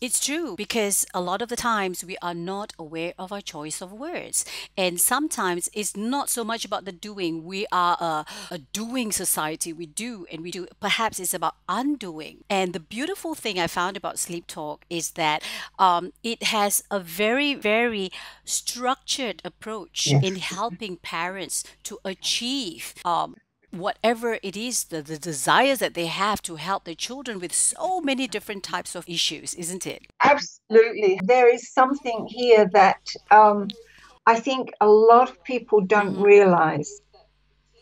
It's true because a lot of the times we are not aware of our choice of words. And sometimes it's not so much about the doing. We are a doing society. We do and we do. Perhaps it's about undoing. And the beautiful thing I found about Sleep Talk is that it has a very, very structured approach in Yes. helping parents to achieve whatever it is, the desires that they have to help their children with so many different types of issues, isn't it? Absolutely. There is something here that I think a lot of people don't Hmm. realize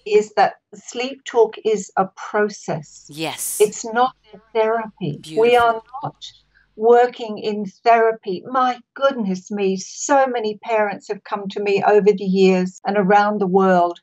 is that sleep talk is a process. Yes. It's not a therapy. We Beautiful. are not working in therapy. My goodness me, so many parents have come to me over the years and around the world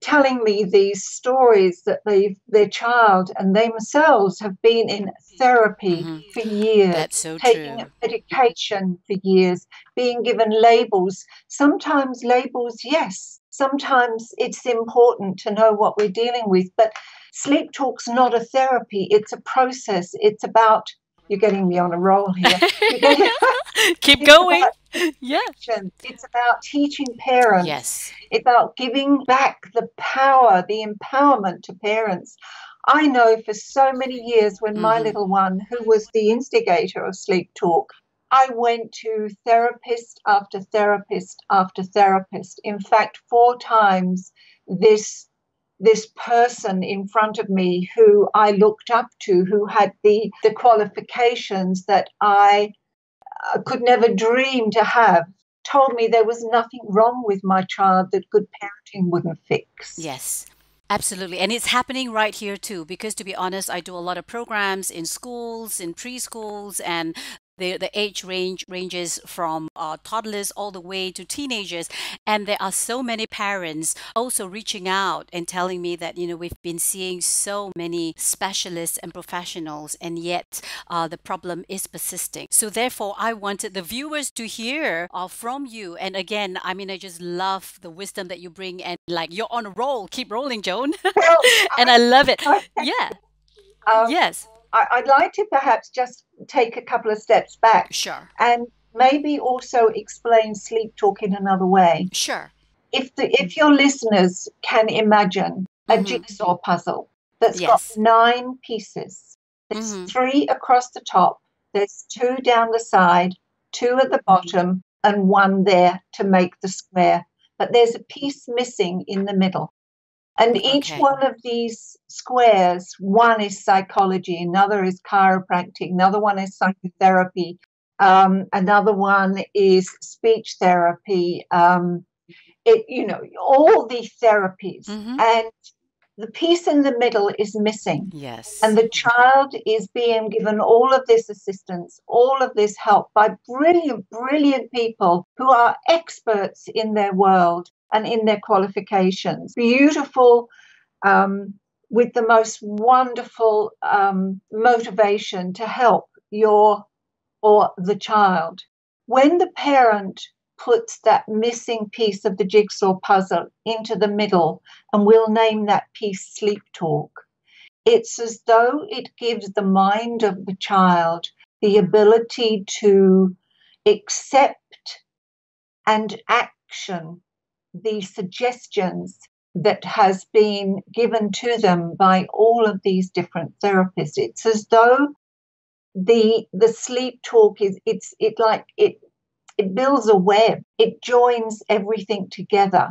telling me these stories that their child and they themselves have been in therapy Hmm. for years, That's so taking true. medication for years, being given labels. Sometimes labels, yes. Sometimes it's important to know what we're dealing with, but sleep talk's not a therapy. It's a process. It's about, you're getting me on a roll here. You're getting, Keep it's going. about Yeah. action. It's about teaching parents. Yes. It's about giving back the power, the empowerment to parents. I know for so many years when my Hmm. little one, who was the instigator of Sleep Talk, I went to therapist after therapist after therapist. In fact, four times this person in front of me who I looked up to, who had the qualifications that I could never dream to have, told me there was nothing wrong with my child that good parenting wouldn't fix. Yes. Absolutely. And it's happening right here too, because to be honest, I do a lot of programs in schools, in preschools, and the age ranges from toddlers all the way to teenagers. And there are so many parents also reaching out and telling me that, we've been seeing so many specialists and professionals, and yet the problem is persisting. So therefore, I wanted the viewers to hear from you. And again, I mean, I just love the wisdom that you bring, and like you're on a roll. Keep rolling, Joan. Well, And I love it. I, Yeah. um, Yes. I'd like to perhaps just take a couple of steps back Sure. and maybe also explain sleep talk in another way. Sure. If your listeners can imagine a Mm-hmm. jigsaw puzzle that's got Yes. nine pieces, there's Mm-hmm. three across the top, there's two down the side, two at the bottom, and one there to make the square. But there's a piece missing in the middle. And each Okay. one of these squares, one is psychology, another is chiropractic, another one is psychotherapy, another one is speech therapy, all these therapies. Mm-hmm. And the piece in the middle is missing. And Yes. the child is being given all of this assistance, all of this help by brilliant, brilliant people who are experts in their world and in their qualifications. Beautiful, with the most wonderful motivation to help your or the child. When the parent puts that missing piece of the jigsaw puzzle into the middle, and we'll name that piece sleep talk, it's as though it gives the mind of the child the ability to accept and action the suggestions that has been given to them by all of these different therapists. It's as though the sleep talk is it builds a web. It joins everything together.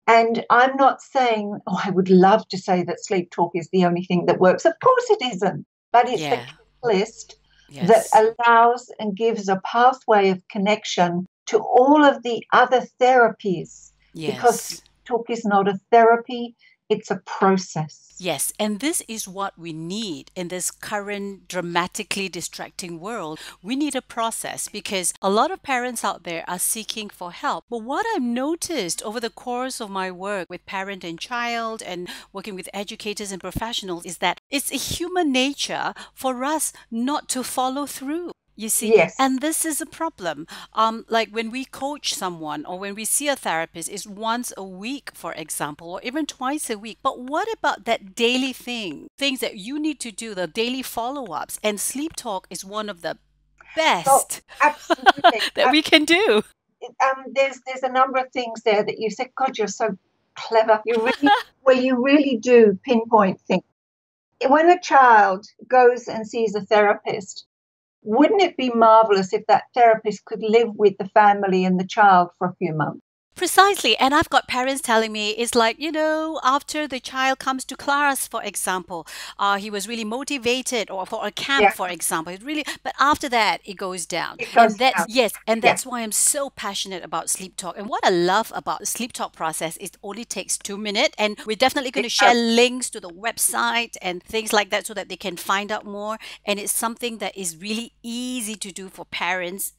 And I'm not saying, oh, I would love to say that sleep talk is the only thing that works. Of course it isn't, but it's the Yeah. catalyst that Yes. allows and gives a pathway of connection to all of the other therapies, because Yes. sleep talk is not a therapy, it's a process. Yes, and this is what we need in this current dramatically distracting world. We need a process because a lot of parents out there are seeking for help. But what I've noticed over the course of my work with parent and child and working with educators and professionals is that it's a human nature for us not to follow through. You see, Yes. and this is a problem. Like when we coach someone or when we see a therapist, is once a week, for example, or even twice a week. But what about that daily things that you need to do, the daily follow-ups? And sleep talk is one of the So best absolutely. that we can do. There's a number of things there that you said. God, you're so clever. You really do pinpoint things. When a child goes and sees a therapist, wouldn't it be marvelous if that therapist could live with the family and the child for a few months? Precisely. And I've got parents telling me it's like, after the child comes to class, for example, he was really motivated, or for a camp, Yeah, for example, but after that, it goes down. it And goes that's, down. yes, and Yeah, that's why I'm so passionate about Sleep Talk. And what I love about the Sleep Talk process is it only takes 2 minutes. And we're definitely going it to share does. links to the website and things like that so that they can find out more. And it's something that is really easy to do for parents